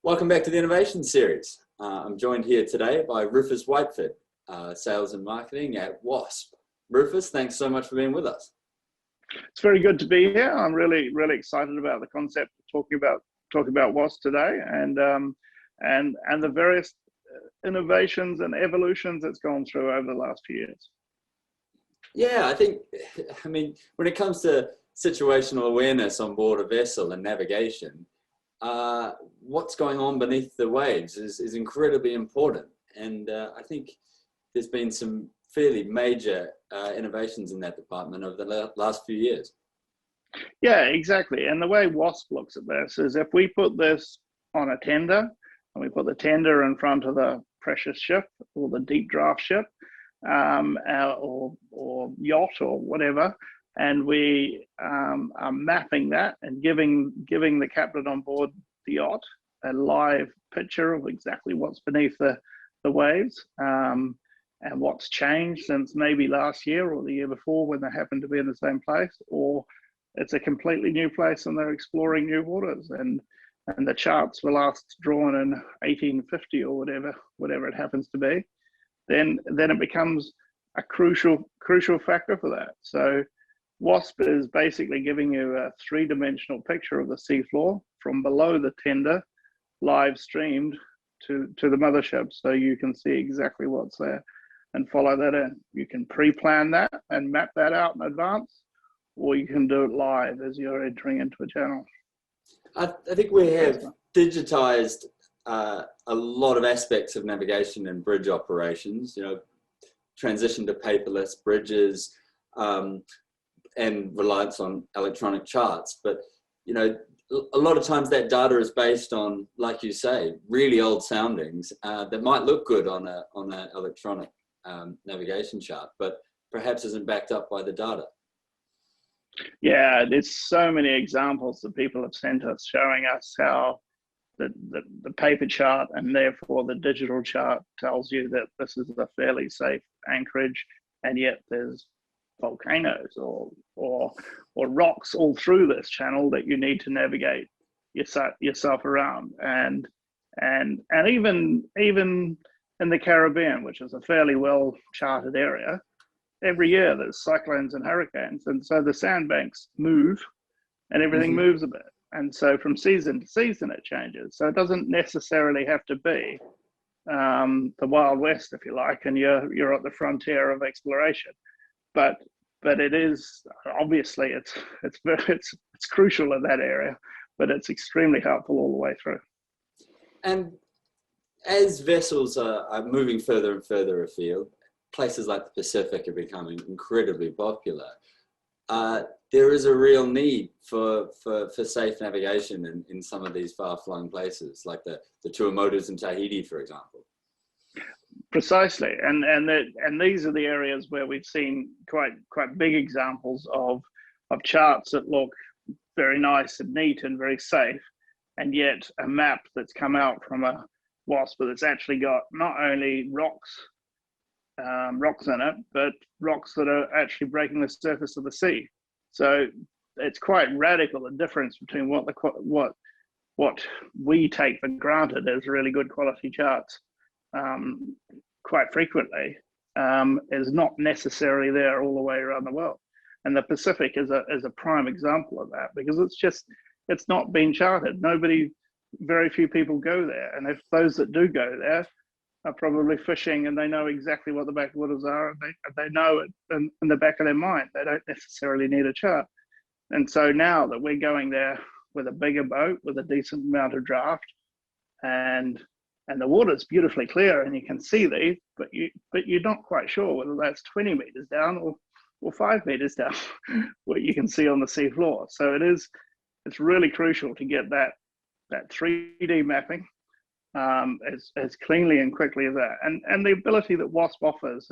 Welcome back to the Innovation Series. I'm joined here today by Rufus Whiteford, Sales and Marketing at WASSP. Rufus, thanks so much for being with us. It's very good to be here. I'm really excited about the concept of talking about WASSP today, and the various innovations and evolutions it's gone through over the last few years. Yeah, I mean, when it comes to situational awareness on board a vessel and navigation, what's going on beneath the waves is incredibly important. And I think there's been some fairly major innovations in that department over the last few years. Yeah, exactly. And the way WASSP looks at this is if we put this on a tender, and we put the tender in front of the precious ship or the deep draft ship, or yacht or whatever, and we are mapping that and giving the captain on board the yacht a live picture of exactly what's beneath the waves, and what's changed since maybe last year or the year before when they happen to be in the same place, or it's a completely new place and they're exploring new waters, and the charts were last drawn in 1850 or whatever it happens to be, then it becomes a crucial factor for that. So WASSP is basically giving you a three-dimensional picture of the seafloor from below the tender, live streamed to the mothership, so you can see exactly what's there and follow that in. You can pre-plan that and map that out in advance, or you can do it live as you're entering into a channel. I think we have digitized a lot of aspects of navigation and bridge operations, transition to paperless bridges, and reliance on electronic charts. But, a lot of times that data is based on, like you say, really old soundings that might look good on an electronic navigation chart, but perhaps isn't backed up by the data. Yeah, there's so many examples that people have sent us showing us how the paper chart and therefore the digital chart tells you that this is a fairly safe anchorage, and yet there's volcanoes or rocks all through this channel that you need to navigate yourself around, and even in the Caribbean, which is a fairly well charted area, every year there's cyclones and hurricanes, and so the sandbanks move and everything moves a bit, and so from season to season it changes. So it doesn't necessarily have to be the Wild West, if you like, and you're at the frontier of exploration. But it is obviously it's crucial in that area, but it's extremely helpful all the way through. And as vessels are moving further and further afield, places like the Pacific are becoming incredibly popular. There is a real need for safe navigation in some of these far-flung places, like the Tuamotus in Tahiti, for example. Precisely, and these are the areas where we've seen quite big examples of charts that look very nice and neat and very safe, and yet a map that's come out from a WASSP that's actually got not only rocks in it, but rocks that are actually breaking the surface of the sea. So it's quite radical, the difference between what we take for granted as really good quality charts quite frequently is not necessarily there all the way around the world. And the Pacific is a prime example of that, because it's not been charted. Very few people go there, and if those that do go there are probably fishing and they know exactly what the backwaters are, and they know it in the back of their mind. They don't necessarily need a chart. And so now that we're going there with a bigger boat with a decent amount of draft, and the water's beautifully clear and you can see these, but you're not quite sure whether that's 20 meters down or 5 meters down what you can see on the sea floor. So it's really crucial to get that 3D mapping as cleanly and quickly as that, and the ability that WASSP offers,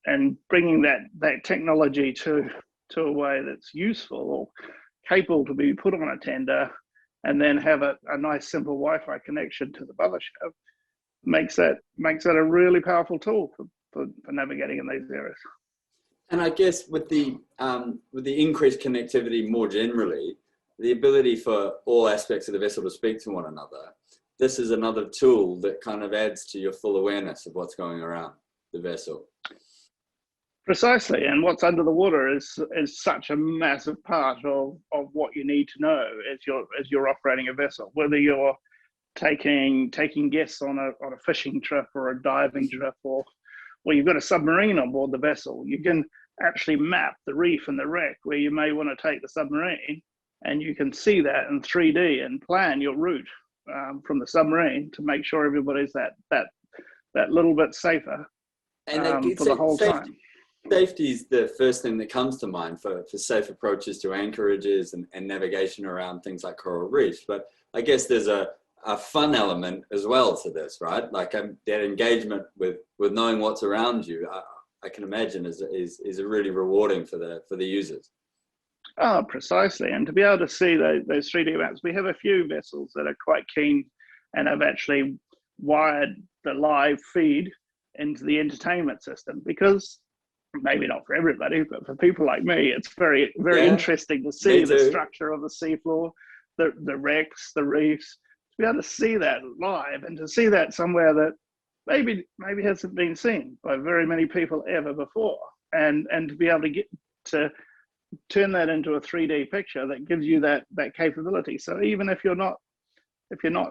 and bringing that technology to a way that's useful or capable to be put on a tender, and then have a nice simple Wi-Fi connection to the mothership, makes that a really powerful tool for navigating in these areas. And I guess with the increased connectivity more generally, the ability for all aspects of the vessel to speak to one another, this is another tool that kind of adds to your full awareness of what's going around the vessel. Precisely, and what's under the water is such a massive part of what you need to know as you're operating a vessel, whether you're taking guests on a fishing trip or a diving trip, or you've got a submarine on board the vessel. You can actually map the reef and the wreck where you may want to take the submarine, and you can see that in 3D and plan your route from the submarine to make sure everybody's that little bit safer for the whole time. Safety is the first thing that comes to mind for safe approaches to anchorages and navigation around things like coral reefs. But I guess there's a fun element as well to this, right? Like that engagement with knowing what's around you, I can imagine is really rewarding for the users. Oh, precisely. And to be able to see those 3D maps, we have a few vessels that are quite keen and have actually wired the live feed into the entertainment system, because maybe not for everybody, but for people like me, it's very, very interesting to see the structure of the seafloor, the wrecks, the reefs, to be able to see that live and to see that somewhere that maybe hasn't been seen by very many people ever before, and to be able to get to turn that into a 3D picture that gives you that capability. So even if you're not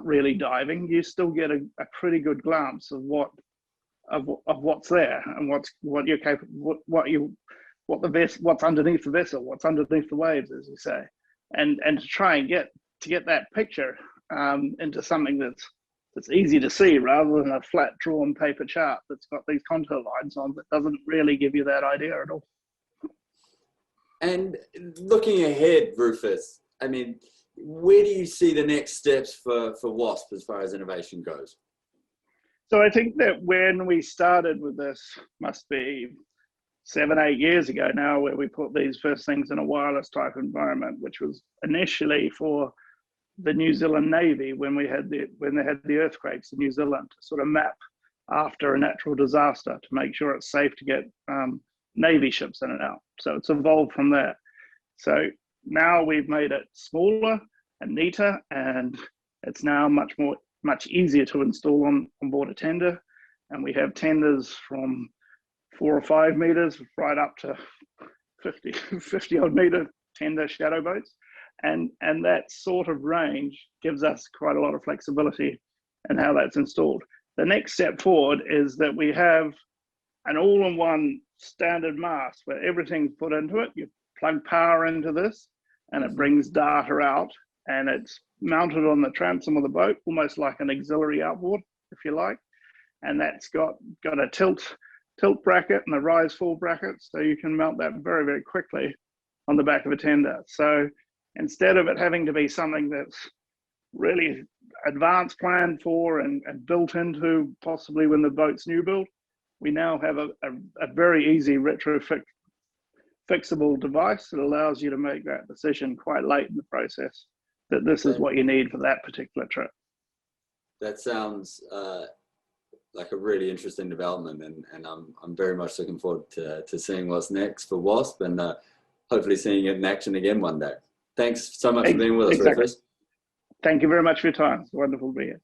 really diving, you still get a pretty good glance of what's there and what you're capable, what's underneath the vessel, what's underneath the waves, as you say, and to try and get that picture into something that's easy to see, rather than a flat drawn paper chart that's got these contour lines on that doesn't really give you that idea at all. And looking ahead, Rufus, I mean, where do you see the next steps for WASSP as far as innovation goes? So I think that when we started with this, must be 7-8 years ago now, where we put these first things in a wireless type environment, which was initially for the New Zealand Navy when they had the earthquakes in New Zealand, to sort of map after a natural disaster to make sure it's safe to get Navy ships in and out. So it's evolved from there. So now we've made it smaller and neater, and it's now much easier to install on board a tender. And we have tenders from 4 or 5 meters right up to 50 odd meter tender shadow boats. And that sort of range gives us quite a lot of flexibility in how that's installed. The next step forward is that we have an all-in-one standard mast where everything's put into it. You plug power into this and it brings data out, and it's mounted on the transom of the boat, almost like an auxiliary outboard, if you like. And that's got a tilt bracket and a rise fall bracket, so you can mount that very, very quickly on the back of a tender. So instead of it having to be something that's really advanced planned for and built into possibly when the boat's new build, we now have a very easy fixable device that allows you to make that decision quite late in the process, that this is what you need for that particular trip. That sounds like a really interesting development, and I'm very much looking forward to seeing what's next for WASSP, and hopefully seeing it in action again one day. Thanks so much for being with us, Rufus. Thank you very much for your time. It's wonderful to be here.